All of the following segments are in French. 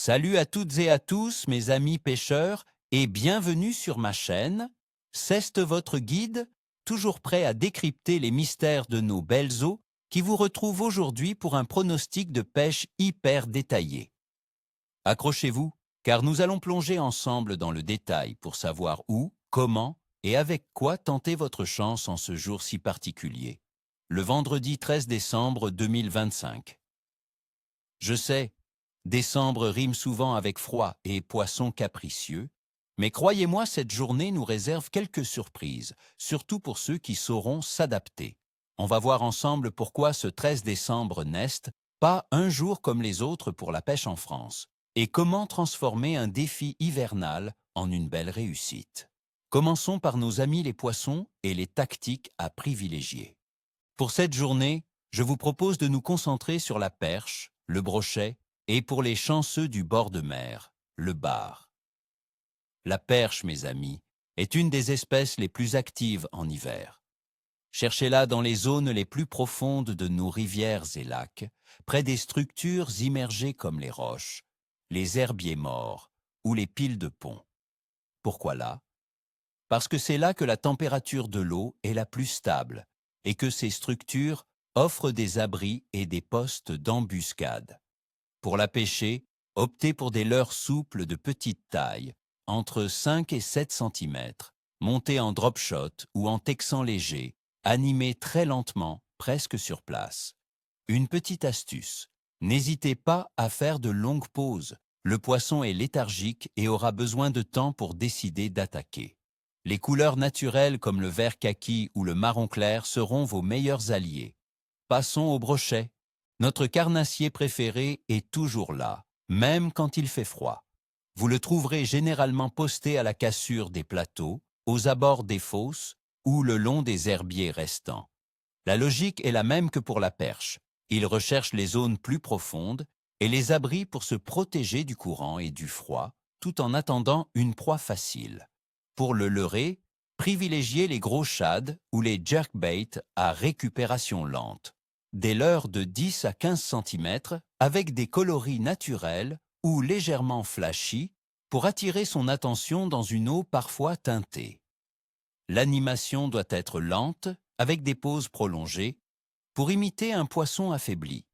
Salut à toutes et à tous, mes amis pêcheurs, et bienvenue sur ma chaîne. C'est votre guide, toujours prêt à décrypter les mystères de nos belles eaux, qui vous retrouve aujourd'hui pour un pronostic de pêche hyper détaillé. Accrochez-vous, car nous allons plonger ensemble dans le détail pour savoir où, comment et avec quoi tenter votre chance en ce jour si particulier, le vendredi 13 décembre 2025. Je sais, décembre rime souvent avec froid et poisson capricieux, mais croyez-moi, cette journée nous réserve quelques surprises, surtout pour ceux qui sauront s'adapter. On va voir ensemble pourquoi ce 13 décembre n'est pas un jour comme les autres pour la pêche en France, et comment transformer un défi hivernal en une belle réussite. Commençons par nos amis les poissons et les tactiques à privilégier. Pour cette journée, je vous propose de nous concentrer sur la perche, le brochet et pour les chanceux du bord de mer, le bar. La perche, mes amis, est une des espèces les plus actives en hiver. Cherchez-la dans les zones les plus profondes de nos rivières et lacs, près des structures immergées comme les roches, les herbiers morts ou les piles de ponts. Pourquoi là? Parce que c'est là que la température de l'eau est la plus stable et que ces structures offrent des abris et des postes d'embuscade. Pour la pêcher, optez pour des leurres souples de petite taille, entre 5 et 7 cm, montés en drop shot ou en texan léger, animés très lentement, presque sur place. Une petite astuce, n'hésitez pas à faire de longues pauses. Le poisson est léthargique et aura besoin de temps pour décider d'attaquer. Les couleurs naturelles comme le vert kaki ou le marron clair seront vos meilleurs alliés. Passons au brochet. Notre carnassier préféré est toujours là, même quand il fait froid. Vous le trouverez généralement posté à la cassure des plateaux, aux abords des fosses ou le long des herbiers restants. La logique est la même que pour la perche. Il recherche les zones plus profondes et les abris pour se protéger du courant et du froid, tout en attendant une proie facile. Pour le leurrer, privilégiez les gros shads ou les jerkbaits à récupération lente. Des leurres de 10 à 15 cm avec des coloris naturels ou légèrement flashy pour attirer son attention dans une eau parfois teintée. L'animation doit être lente avec des pauses prolongées pour imiter un poisson affaibli.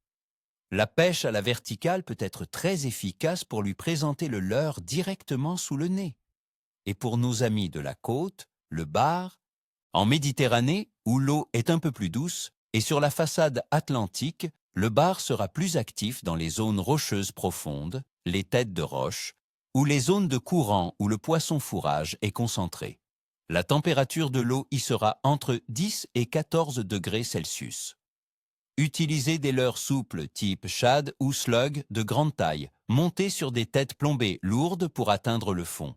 La pêche à la verticale peut être très efficace pour lui présenter le leurre directement sous le nez. Et pour nos amis de la côte, le bar, en Méditerranée, où l'eau est un peu plus douce, et sur la façade atlantique, le bar sera plus actif dans les zones rocheuses profondes, les têtes de roche, ou les zones de courant où le poisson fourrage est concentré. La température de l'eau y sera entre 10 et 14 degrés Celsius. Utilisez des leurres souples type shad ou slug de grande taille, montés sur des têtes plombées lourdes pour atteindre le fond.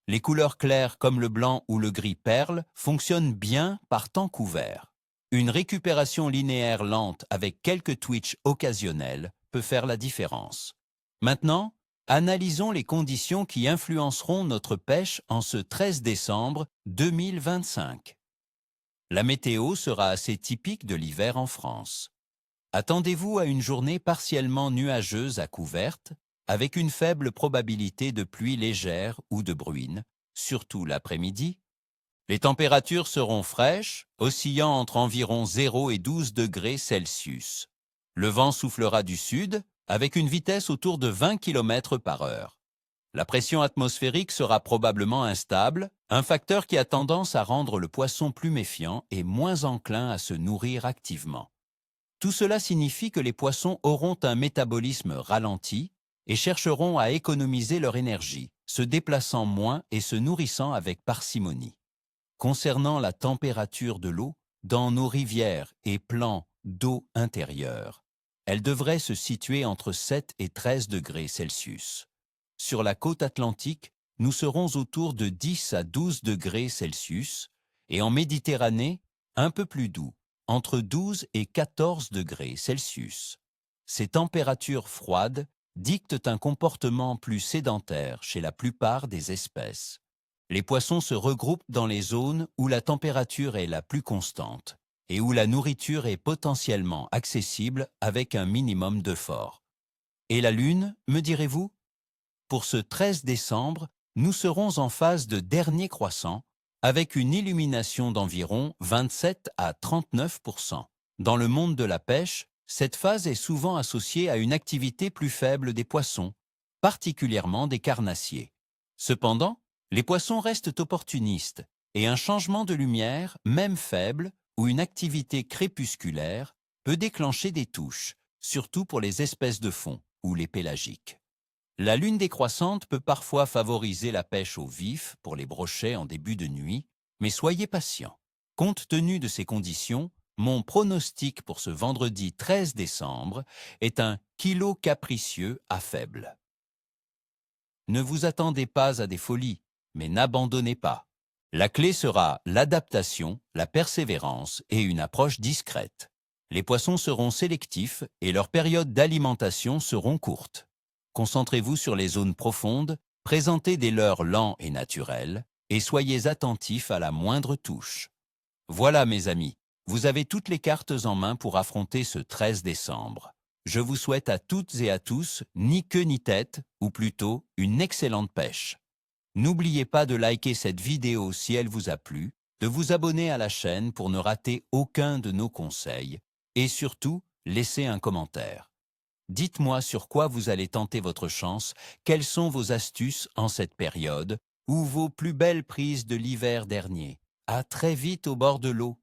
Les couleurs claires comme le blanc ou le gris perle fonctionnent bien par temps couvert. Une récupération linéaire lente avec quelques twitches occasionnels peut faire la différence. Maintenant, analysons les conditions qui influenceront notre pêche en ce 13 décembre 2025. La météo sera assez typique de l'hiver en France. Attendez-vous à une journée partiellement nuageuse à couverte, avec une faible probabilité de pluie légère ou de bruine, surtout l'après-midi. Les températures seront fraîches, oscillant entre environ 0 et 12 degrés Celsius. Le vent soufflera du sud, avec une vitesse autour de 20 km par heure. La pression atmosphérique sera probablement instable, un facteur qui a tendance à rendre le poisson plus méfiant et moins enclin à se nourrir activement. Tout cela signifie que les poissons auront un métabolisme ralenti et chercheront à économiser leur énergie, se déplaçant moins et se nourrissant avec parcimonie. Concernant la température de l'eau, dans nos rivières et plans d'eau intérieure, elle devrait se situer entre 7 et 13 degrés Celsius. Sur la côte atlantique, nous serons autour de 10 à 12 degrés Celsius et en Méditerranée, un peu plus doux, entre 12 et 14 degrés Celsius. Ces températures froides dictent un comportement plus sédentaire chez la plupart des espèces. Les poissons se regroupent dans les zones où la température est la plus constante et où la nourriture est potentiellement accessible avec un minimum d'effort. Et la Lune, me direz-vous? Pour ce 13 décembre, nous serons en phase de dernier croissant, avec une illumination d'environ 27 à 39%. Dans le monde de la pêche, cette phase est souvent associée à une activité plus faible des poissons, particulièrement des carnassiers. Cependant, les poissons restent opportunistes et un changement de lumière, même faible, ou une activité crépusculaire, peut déclencher des touches, surtout pour les espèces de fond ou les pélagiques. La lune décroissante peut parfois favoriser la pêche au vif pour les brochets en début de nuit, mais soyez patient. Compte tenu de ces conditions, mon pronostic pour ce vendredi 13 décembre est un kilo capricieux à faible. Ne vous attendez pas à des folies, mais n'abandonnez pas. La clé sera l'adaptation, la persévérance et une approche discrète. Les poissons seront sélectifs et leurs périodes d'alimentation seront courtes. Concentrez-vous sur les zones profondes, présentez des leurres lents et naturels, et soyez attentifs à la moindre touche. Voilà mes amis, vous avez toutes les cartes en main pour affronter ce 13 décembre. Je vous souhaite à toutes et à tous ni queue ni tête, ou plutôt une excellente pêche. N'oubliez pas de liker cette vidéo si elle vous a plu, de vous abonner à la chaîne pour ne rater aucun de nos conseils, et surtout, laissez un commentaire. Dites-moi sur quoi vous allez tenter votre chance, quelles sont vos astuces en cette période, ou vos plus belles prises de l'hiver dernier. À très vite au bord de l'eau.